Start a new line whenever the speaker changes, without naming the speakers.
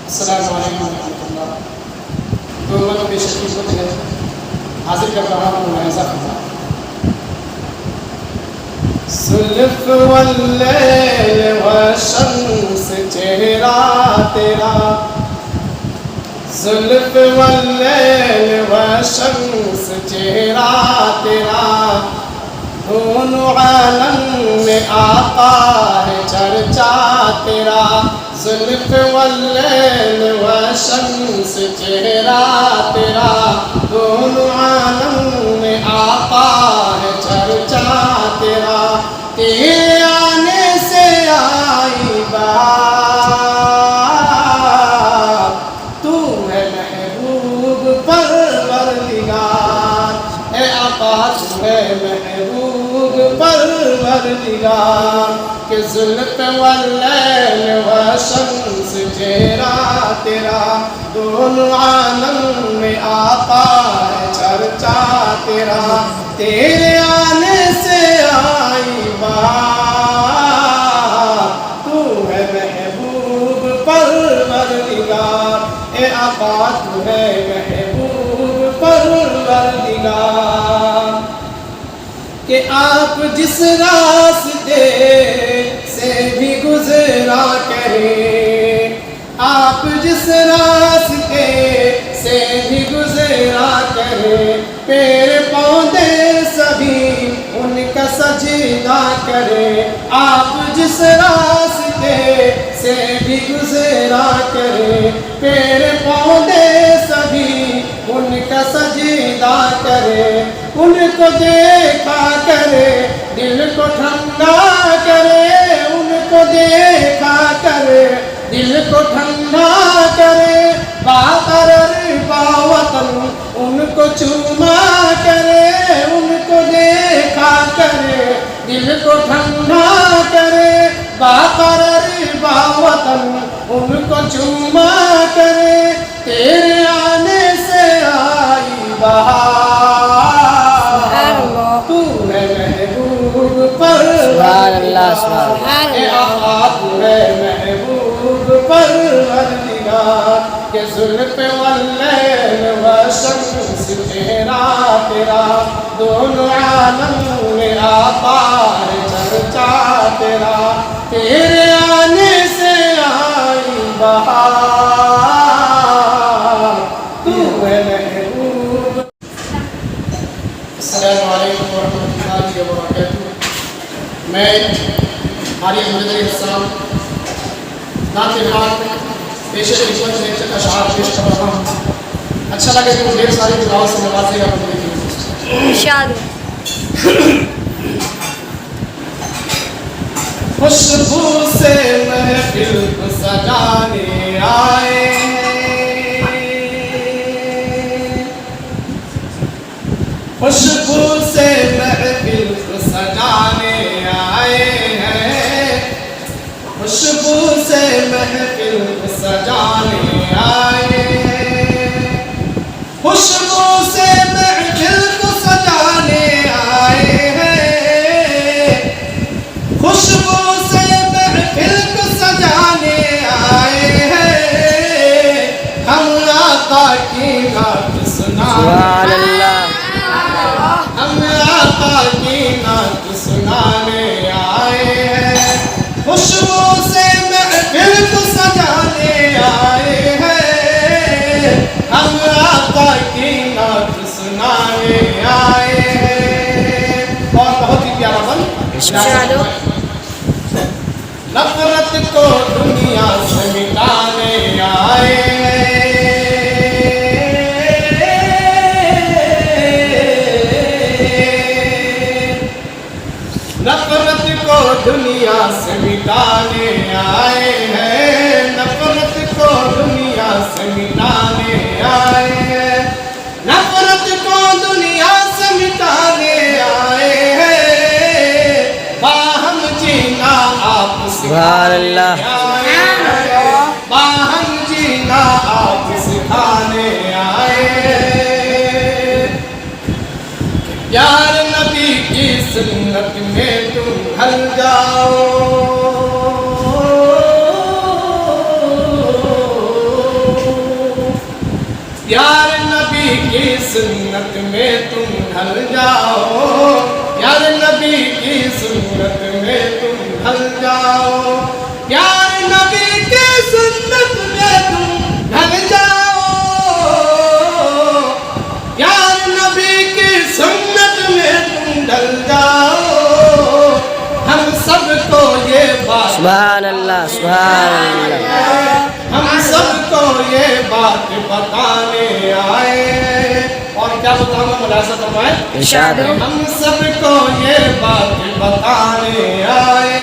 السلام علیکم ورحمۃ اللہ. تو میں پیش خدمت ہے حاضر کر رہا ہوں ملاحظہ کرنا. زلف واللیل والشمس چہرہ تیرا، زلف واللیل والشمس چہرہ تیرا، دونوں عالم میں آتا ہے چرچا تیرا. زلف واللیل والشمس چہرہ تیرا، دونوں عالم میں آتا ہے چرچا تیرا. تیرے آنے سے آئی بات، تو ہے محبوب پروردگار. اے آقا تو ہے محبوب پروردگار. کہ زلف واللیل والشمس چہرہ تیرا، دونوں عالم میں آتا ہے چرچا تیرا. تیرے آنے سے آئی بات، تو ہے محبوب پروردگار. اے آقا تو ہے محبوب پروردگار. کہ آپ جس راستے سے بھی گزرا کریں، آپ جس راستے سے بھی گزرا کریں، پیر پودے سبھی ان کا سجدہ کریں. آپ جس راستے سے بھی گزرا کریں، پیر پودے سبھی ان کا سجدہ کریں. ان کو دیکھا کرے دل کو ٹھنڈا کرے، ان کو دیکھا کرے دل کو ٹھنڈا کرے. باقرر باوطن ان کو چوما کرے، ان کو دیکھا کرے دل کو ٹھنڈا کرے. باقرر باوطن ان کو چوما کرے. تیرے آنے سے آئی بہار، تو ہے محبوب پروردگار. اے آقا تو ہے محبوب پروردگار. کہ زلف واللیل والشمس چہرہ تیرا، دونوں عالم میں آتا ہے چرچا تیرا. تیرے آنے سے آئی بہار، تو ہے محبوب. السلام علیکم ورحمۃ اللہ وبرکاتہ. میں حاجی محمد علی حسان نعت پاک پیش خدمت میں چند اشعار پیش کر رہا ہوں. اچھا لگے تو ڈھیر ساری دعاؤں سے نوازے گا. خوشبو سے محفل سجانے آئے ہیں، خوشبو سے محفل سجانے آئے ہیں، خوشبو سے محفل سجانے آئے ہیں، خوشبو سے محفل کو سجانے آئے ہیں، خوشبو سے محفل کو سجانے آئے ہیں. ہم آقا کی نعت سنانے، ہم آقا کی نعت سنانے آئے ہیں. خوشبو سے محفل کو سجانے آئے ہیں، ہم آقا کی نعت سنانے آئے ہیں. اور بہت ہی پیارا بن نفرت کو دنیا سے مٹانے آئے ہیں، نفرت کو دنیا سے مٹانے آئے ہیں، نفرت کو دنیا سے مٹانے آئے ہیں، نفرت کو دنیا سے مٹانے آئے ہیں. باہم جینا آپ سکھانے آئے ہیں، باہم جینا آپ سکھانے آئے ہیں. یار نبی کی سنت میں تم ڈھل جاؤ، سنت میں تم ڈھل جاؤ، پیارے نبی کی سنت میں تم ڈھل جاؤ، پیارے نبی کی سنت میں تم ڈھل جاؤ، پیارے نبی کی سنت میں تم ڈھل جاؤ، ہم سب کو یہ بات
سبحان اللہ سبحان اللہ
ہم سب کو یہ بات بتانے آئے، اور کیا بتاؤں گا ملاحظہ فرمائے،
ارشاد ہے۔
ہم سب کو یہ بات بتانے آئے۔